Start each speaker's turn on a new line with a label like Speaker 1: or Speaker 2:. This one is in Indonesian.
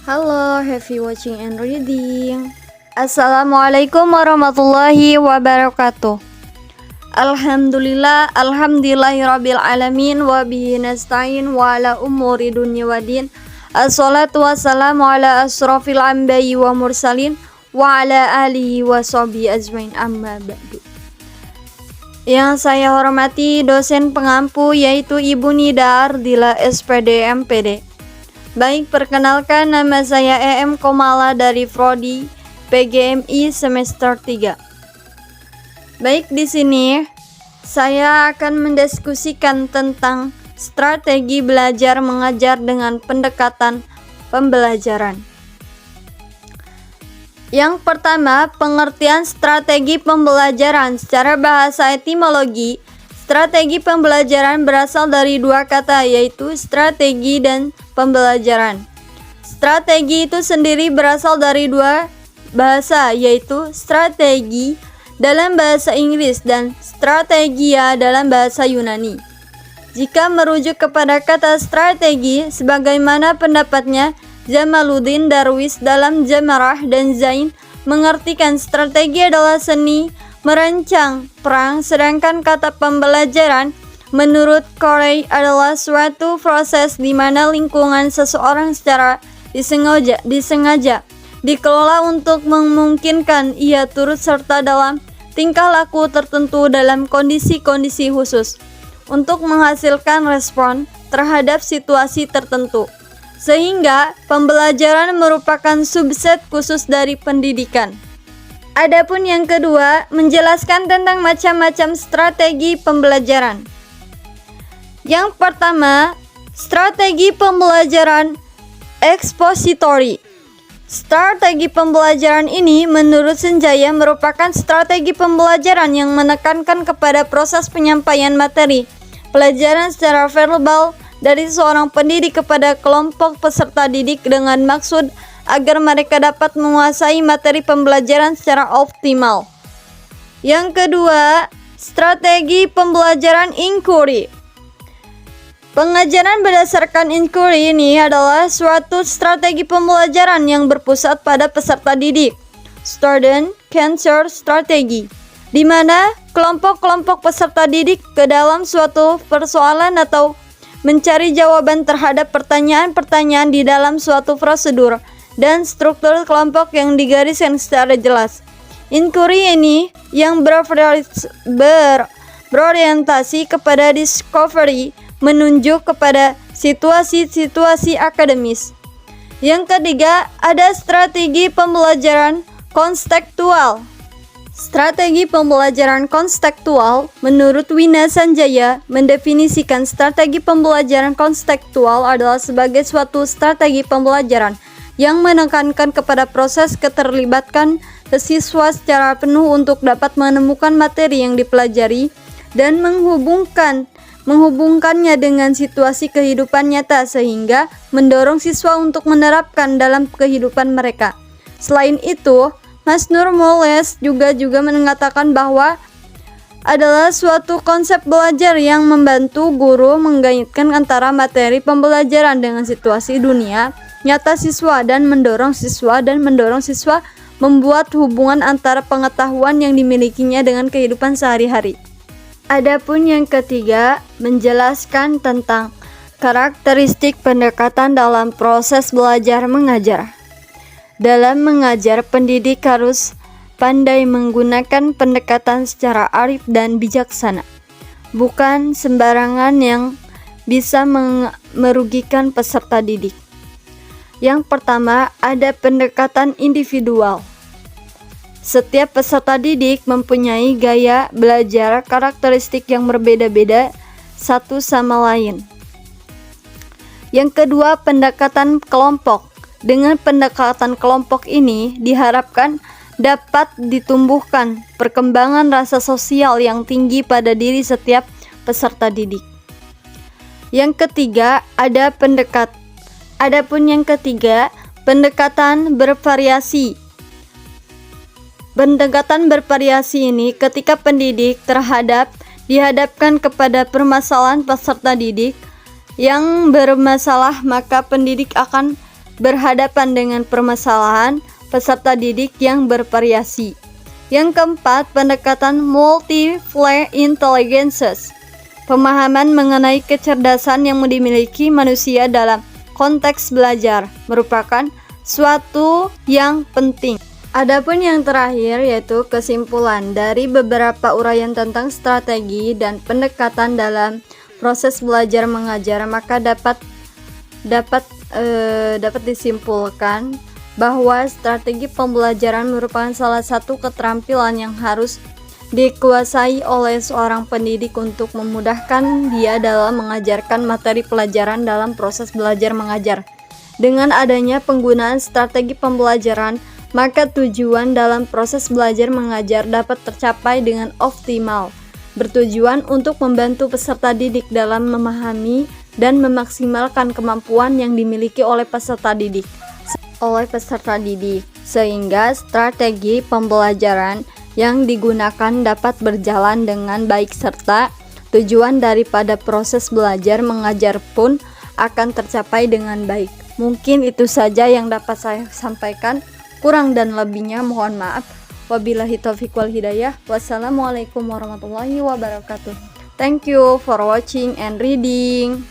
Speaker 1: Halo, happy watching and reading. Assalamualaikum warahmatullahi wabarakatuh. Alhamdulillahirabbil alamin wa bihi nasta'in wa ala umuri dunya waddin. Assalatu wassalamu ala asrofil anbiya'i wa mursalin wa ala alihi wa sahbihi ajmain, amma ba'du. Yang saya hormati dosen pengampu yaitu Ibu Nida Ardila SPD MPD. Baik, perkenalkan, nama saya EM Komala dari Prodi PGMI semester 3. Baik, di sini saya akan mendiskusikan tentang strategi belajar mengajar dengan pendekatan pembelajaran. Yang pertama, pengertian strategi pembelajaran. Secara bahasa etimologi, strategi pembelajaran berasal dari dua kata, yaitu strategi dan pembelajaran. Strategi itu sendiri berasal dari dua bahasa, yaitu strategi dalam bahasa Inggris dan strategia dalam bahasa Yunani. Jika merujuk kepada kata strategi, sebagaimana pendapatnya Jamaluddin Darwish dalam Jamarah dan Zain, mengartikan strategi adalah seni merancang perang, sedangkan kata pembelajaran menurut Corey adalah suatu proses di mana lingkungan seseorang secara disengaja dikelola untuk memungkinkan ia turut serta dalam tingkah laku tertentu dalam kondisi-kondisi khusus untuk menghasilkan respon terhadap situasi tertentu. Sehingga pembelajaran merupakan subset khusus dari pendidikan. Adapun yang kedua, menjelaskan tentang macam-macam strategi pembelajaran. Yang pertama, strategi pembelajaran expository. Strategi pembelajaran ini menurut Sanjaya merupakan strategi pembelajaran yang menekankan kepada proses penyampaian materi pelajaran secara verbal dari seorang pendidik kepada kelompok peserta didik dengan maksud agar mereka dapat menguasai materi pembelajaran secara optimal. Yang kedua, strategi pembelajaran inquiry. Pengajaran berdasarkan inquiry ini adalah suatu strategi pembelajaran yang berpusat pada peserta didik, student centered strategy, di mana kelompok-kelompok peserta didik ke dalam suatu persoalan atau mencari jawaban terhadap pertanyaan-pertanyaan di dalam suatu prosedur dan struktur kelompok yang digariskan secara jelas. Inquiry ini yang berorientasi kepada discovery menunjuk kepada situasi-situasi akademis. Yang ketiga, ada strategi pembelajaran konstekstual. Strategi pembelajaran konstekstual menurut Wina Sanjaya mendefinisikan strategi pembelajaran konstekstual adalah sebagai suatu strategi pembelajaran yang menekankan kepada proses keterlibatan siswa secara penuh untuk dapat menemukan materi yang dipelajari dan menghubungkannya dengan situasi kehidupan nyata sehingga mendorong siswa untuk menerapkan dalam kehidupan mereka. Selain itu, Mas Nur Moles juga mengatakan bahwa adalah suatu konsep belajar yang membantu guru mengaitkan antara materi pembelajaran dengan situasi dunia nyata siswa dan mendorong siswa membuat hubungan antara pengetahuan yang dimilikinya dengan kehidupan sehari-hari. Adapun yang ketiga, menjelaskan tentang karakteristik pendekatan dalam proses belajar mengajar. Dalam mengajar, pendidik harus pandai menggunakan pendekatan secara arif dan bijaksana, bukan sembarangan yang bisa merugikan peserta didik. Yang pertama, ada pendekatan individual. Setiap peserta didik mempunyai gaya belajar karakteristik yang berbeda-beda satu sama lain. Yang kedua, pendekatan kelompok. Dengan pendekatan kelompok ini diharapkan dapat ditumbuhkan perkembangan rasa sosial yang tinggi pada diri setiap peserta didik. Yang ketiga, Adapun yang ketiga, pendekatan bervariasi. Pendekatan bervariasi ini ketika pendidik dihadapkan kepada permasalahan peserta didik yang bermasalah, maka pendidik akan berhadapan dengan permasalahan peserta didik yang bervariasi. Yang keempat, pendekatan multiple intelligences. Pemahaman mengenai kecerdasan yang dimiliki manusia dalam konteks belajar merupakan suatu yang penting. Adapun yang terakhir yaitu kesimpulan dari beberapa uraian tentang strategi dan pendekatan dalam proses belajar mengajar, maka dapat disimpulkan bahwa strategi pembelajaran merupakan salah satu keterampilan yang harus dikuasai oleh seorang pendidik untuk memudahkan dia dalam mengajarkan materi pelajaran dalam proses belajar mengajar. Dengan adanya penggunaan strategi pembelajaran, maka tujuan dalam proses belajar mengajar dapat tercapai dengan optimal, bertujuan untuk membantu peserta didik dalam memahami dan memaksimalkan kemampuan yang dimiliki oleh peserta didik, sehingga strategi pembelajaran yang digunakan dapat berjalan dengan baik serta tujuan daripada proses belajar mengajar pun akan tercapai dengan baik. Mungkin itu saja yang dapat saya sampaikan. Kurang dan lebihnya mohon maaf. Wabillahi taufiq wal hidayah. Wassalamualaikum warahmatullahi wabarakatuh. Thank you for watching and reading.